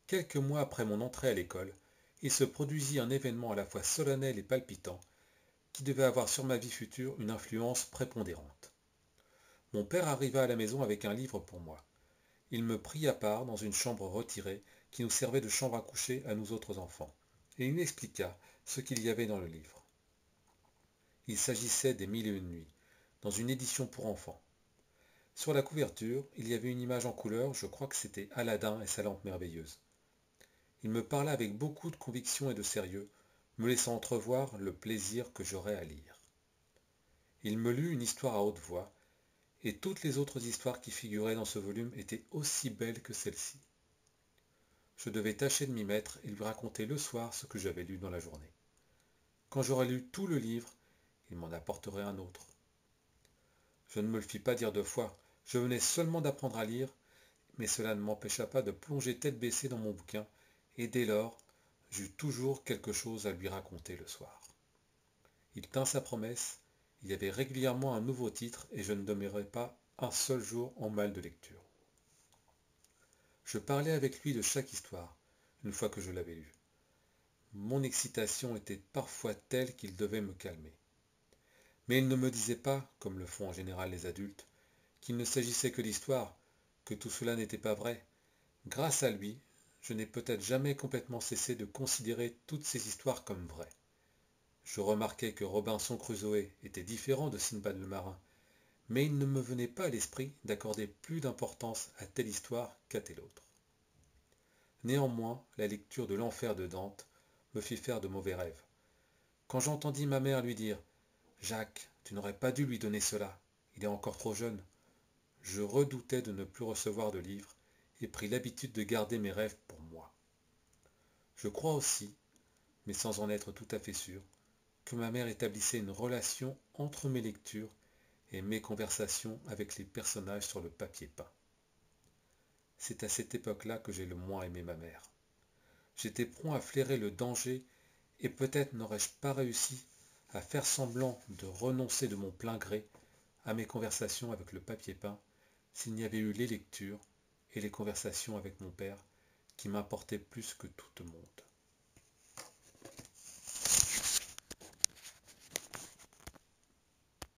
Quelques mois après mon entrée à l'école, il se produisit un événement à la fois solennel et palpitant qui devait avoir sur ma vie future une influence prépondérante. Mon père arriva à la maison avec un livre pour moi. Il me prit à part dans une chambre retirée qui nous servait de chambre à coucher à nous autres enfants, et il m'expliqua ce qu'il y avait dans le livre. Il s'agissait des Mille et une nuits, dans une édition pour enfants. Sur la couverture, il y avait une image en couleur, je crois que c'était Aladdin et sa lampe merveilleuse. Il me parla avec beaucoup de conviction et de sérieux, me laissant entrevoir le plaisir que j'aurais à lire. Il me lut une histoire à haute voix, et toutes les autres histoires qui figuraient dans ce volume étaient aussi belles que celle-ci. Je devais tâcher de m'y mettre et lui raconter le soir ce que j'avais lu dans la journée. Quand j'aurais lu tout le livre, il m'en apporterait un autre. Je ne me le fis pas dire deux fois, je venais seulement d'apprendre à lire, mais cela ne m'empêcha pas de plonger tête baissée dans mon bouquin, et dès lors, j'eus toujours quelque chose à lui raconter le soir. Il tint sa promesse, il y avait régulièrement un nouveau titre, et je ne demeurai pas un seul jour en mal de lecture. Je parlais avec lui de chaque histoire, une fois que je l'avais lue. Mon excitation était parfois telle qu'il devait me calmer. Mais il ne me disait pas, comme le font en général les adultes, qu'il ne s'agissait que d'histoire, que tout cela n'était pas vrai. Grâce à lui, je n'ai peut-être jamais complètement cessé de considérer toutes ces histoires comme vraies. Je remarquai que Robinson Crusoé était différent de Sinbad le marin, mais il ne me venait pas à l'esprit d'accorder plus d'importance à telle histoire qu'à telle autre. Néanmoins, la lecture de l'Enfer de Dante me fit faire de mauvais rêves. Quand j'entendis ma mère lui dire « Jacques, tu n'aurais pas dû lui donner cela, il est encore trop jeune », je redoutais de ne plus recevoir de livres et pris l'habitude de garder mes rêves pour moi. Je crois aussi, mais sans en être tout à fait sûr, que ma mère établissait une relation entre mes lectures et mes conversations avec les personnages sur le papier peint. C'est à cette époque-là que j'ai le moins aimé ma mère. J'étais prompt à flairer le danger et peut-être n'aurais-je pas réussi à faire semblant de renoncer de mon plein gré à mes conversations avec le papier peint s'il n'y avait eu les lectures et les conversations avec mon père qui m'importaient plus que tout au monde.